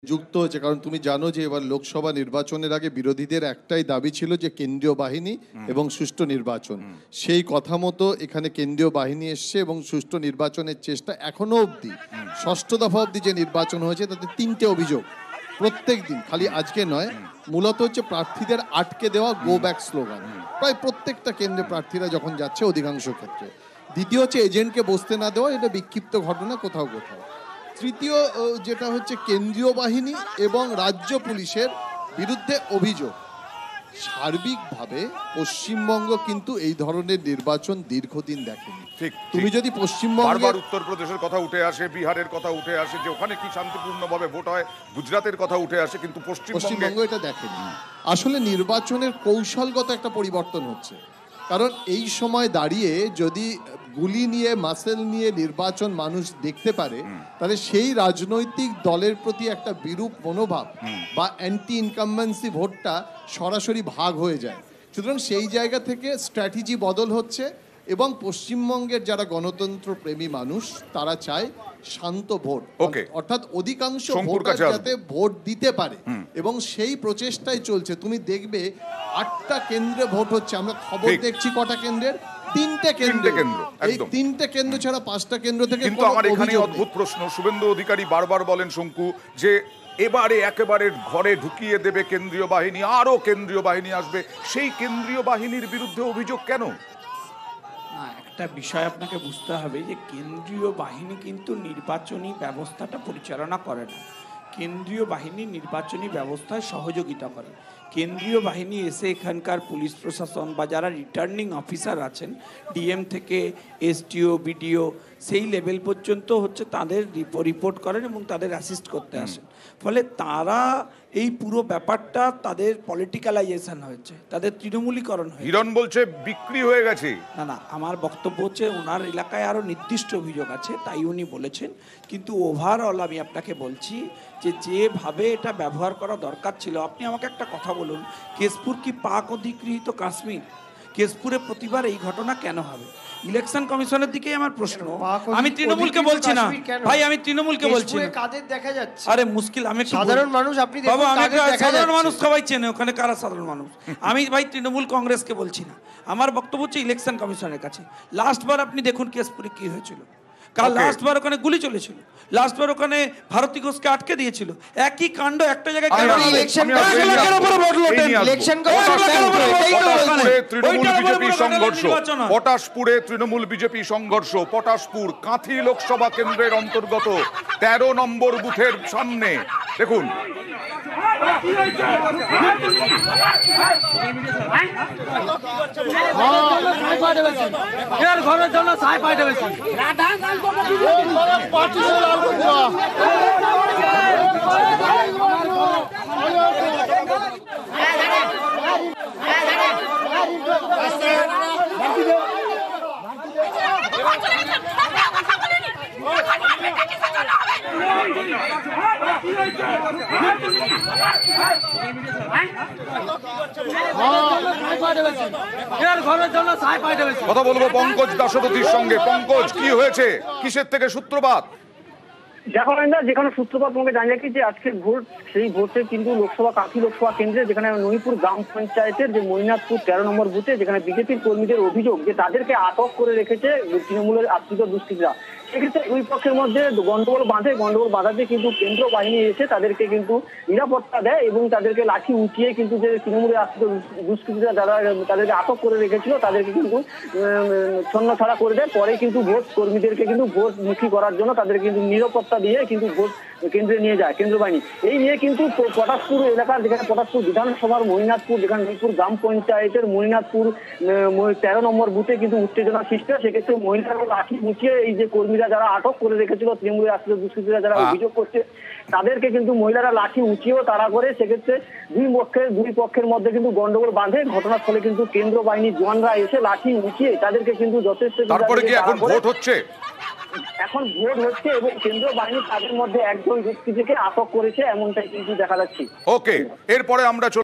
যুক্ত হয়েছে কারণ তুমি জানো যে এবার লোকসভা নির্বাচনের আগে বিরোধীদের একটাই দাবি ছিল যে কেন্দ্রীয় বাহিনী এবং সুষ্ঠু নির্বাচন। সেই কথা মতো এখানে কেন্দ্রীয় বাহিনী এসছে এবং সুষ্ঠু নির্বাচনের চেষ্টা এখনো অবধি ষষ্ঠ দফা অবধি যে নির্বাচন হয়েছে তাতে 3টে অভিযোগ প্রত্যেক দিন, খালি আজকে নয়, মূলত হচ্ছে প্রার্থীদের আটকে দেওয়া গো ব্যাক স্লোগান প্রায় প্রত্যেকটা কেন্দ্রে প্রার্থীরা যখন যাচ্ছে অধিকাংশ ক্ষেত্রে। দ্বিতীয় হচ্ছে এজেন্টকে বসতে না দেওয়া, এটা বিক্ষিপ্ত ঘটনা কোথাও কোথাও। তৃতীয় যেটা হচ্ছে কেন্দ্রীয় বাহিনী এবং রাজ্য পুলিশের বিরুদ্ধে অভিযোগ। সার্বিকভাবে পশ্চিমবঙ্গ কিন্তু এই ধরনের নির্বাচন দীর্ঘদিন দেখেনি। ঠিক, তুমি যদি পশ্চিমবঙ্গের উত্তরপ্রদেশের কথা উঠে আসে, বিহারের কথা উঠে আসে যে ওখানে কি শান্তিপূর্ণভাবে ভোট হয়, গুজরাটের কথা উঠে আসে, কিন্তু পশ্চিমবঙ্গ এটা দেখেনি। আসলে নির্বাচনের কৌশলগত একটা পরিবর্তন হচ্ছে, কারণ এই সময় দাঁড়িয়ে যদি গুলি নিয়ে মাসেল নিয়ে নির্বাচন মানুষ দেখতে পারে তাহলে সেই রাজনৈতিক দলের প্রতি একটা বিরূপ মনোভাব বা অ্যান্টি ইনকামবেন্সি ভোটটা সরাসরি ভাগ হয়ে যায়। সুতরাং সেই জায়গা থেকে স্ট্র্যাটেজি বদল হচ্ছে এবং পশ্চিমবঙ্গের যারা গণতন্ত্র প্রেমী মানুষ তারা চায় শান্ত ভোট, অর্থাৎ অধিকাংশ ভোটার যাতে ভোট দিতে পারে এবং সেই প্রচেষ্টাই চলছে। তুমি দেখবে 8টা কেন্দ্রে ভোট হচ্ছে, আমরা খবর দেখছি কটা কেন্দ্রের, 3টে কেন্দ্র। এই 3টে কেন্দ্র ছাড়া 5টা কেন্দ্র থেকে। কিন্তু আমার এখানে অদ্ভুত প্রশ্ন, শুভেন্দু অধিকারী বারবার বলেন শঙ্কু যে এবারে একেবারে ঘরে ঢুকিয়ে দেবে কেন্দ্রীয় বাহিনী, আরো কেন্দ্রীয় বাহিনী আসবে, সেই কেন্দ্রীয় বাহিনীর বিরুদ্ধে অভিযোগ কেন? একটা বিষয় আপনাকে বুঝতে হবে যে কেন্দ্রীয় বাহিনী কিন্তু নির্বাচনী ব্যবস্থাটা পরিচালনা করে না। কেন্দ্রীয় বাহিনী নির্বাচনী ব্যবস্থায় সহযোগিতা করে। কেন্দ্রীয় বাহিনী এসে এখানকার পুলিশ প্রশাসন বা যারা রিটার্নিং অফিসার আছেন, ডিএম থেকে এসডিও বিডিও সেই লেভেল পর্যন্ত হচ্ছে তাদের রিপোর্ট করেন এবং তাদের অ্যাসিস্ট করতে আসেন। ফলে তারা এই পুরো ব্যাপারটা তাদের পলিটিক্যালাইজেশন হয়েছে, তাদের তৃণমূলীকরণ হয়েছে। হিরণ বলছে বিক্রি হয়ে গেছে। না, আমার বক্তব্য হচ্ছে ওনার এলাকায় আরও নির্দিষ্ট অভিযোগ আছে তাই উনি বলেছেন, কিন্তু ওভারঅল আমি আপনাকে বলছি যে যেভাবে এটা ব্যবহার করা দরকার ছিল। আপনি আমাকে একটা কথা বলুন, কেশপুর কি পাক অধিগৃহীত কাশ্মীর? কেশপুরে প্রতিবার এই ঘটনা কেন হবে? ইলেকশন কমিশনের দিকেই আমার প্রশ্ন। আমি তৃণমূলকে বলছি না ভাই, আমি তৃণমূলকে বলছি না। কাদের দেখা যাচ্ছে? আরে মুশকিল, আমি সাধারণ মানুষ, আপনি দেখুন সাধারণ মানুষ সবাই চেনে ওখানে কারা সাধারণ মানুষ। আমি ভাই তৃণমূল কংগ্রেসকে বলছি না, আমার বক্তব্য হচ্ছে ইলেকশন কমিশনের কাছে। লাস্টবার আপনি দেখুন কেশপুরে কি হয়েছিল, কাল লাস্টবার ওখানে গুলি চলেছিল, লাস্টবার ওখানে ভারতী ঘোষকে আটকে দিয়েছিল। একই কাণ্ড একটা জায়গায় পটাশপুরে তৃণমূল বিজেপি সংঘর্ষ। পটাশপুর কাঁথি লোকসভা কেন্দ্রের অন্তর্গত 13 নম্বর বুথের সামনে দেখুন ঘরের জন্য সাই পাইতে বেশি কথা বলবো পঙ্কজ দাশরথীর সঙ্গে। পঙ্কজ, কি হয়েছে, কিসের থেকে সূত্রপাত? দেখো যেখানে সূত্রপাত তোমাকে জানি রাখি যে আজকের ভোট, সেই ভোটে কিন্তু কাঁথি লোকসভা কেন্দ্রে যেখানে নইপুর গ্রাম পঞ্চায়েতের যে মৈনাথপুর 13 নম্বর বুথে যেখানে বিজেপির কর্মীদের অভিযোগ যে তাদেরকে আটক করে রেখেছে তৃণমূলের আশ্রিত দুষ্কৃতীরা। সেক্ষেত্রে দুই পক্ষের মধ্যে গন্ডগোল বাঁধাতে কিন্তু কেন্দ্র বাহিনী এসে তাদেরকে কিন্তু নিরাপত্তা দেয় এবং তাদেরকে লাঠি উঁচিয়ে কিন্তু যে তৃণমূলের আশ্রিত দুষ্কৃতীরা যারা তাদেরকে আটক করে রেখেছিল তাদেরকে কিন্তু ছন্ন ছাড়া করে দেয়। পরে কিন্তু ভোট কর্মীদেরকে কিন্তু ভোটমুখী করার জন্য তাদের কিন্তু নিরাপত্তা দিয়ে কিন্তু ভোট কেন্দ্রে নিয়ে যায় কেন্দ্র বাহিনী। এই নিয়ে কিন্তু পটাশপুর এলাকার যেখানে পটাশপুর বিধানসভার মৈনাথপুর যেখানে নইপুর গ্রাম পঞ্চায়েতের মৈনাথপুর 13 নম্বর বুথে কিন্তু উত্তেজনা সৃষ্টি হয়। সেক্ষেত্রে মহিলারা লাঠি উঁচিয়ে এই যে কর্মীরা যারা আটক করে রেখেছিল তৃণমূলের আশ্রিত দুষ্কৃতীরা যারা অভিযোগ করছে তাদেরকে কিন্তু মহিলারা লাঠি উঁচিয়েও তাড়া করে। সেক্ষেত্রে দুই পক্ষের মধ্যে কিন্তু গন্ডগোল বাঁধে। ঘটনাস্থলে কিন্তু কেন্দ্র বাহিনীর জওয়ানরা এসে লাঠি উঁচিয়ে তাদেরকে কিন্তু যথেষ্ট এখন ভোট হচ্ছে এবং কেন্দ্রীয় বাহিনী তাদের মধ্যে একজন ব্যক্তিকে আটক করেছে এমনটাই কিন্তু দেখা যাচ্ছে। ওকে, এরপরে আমরা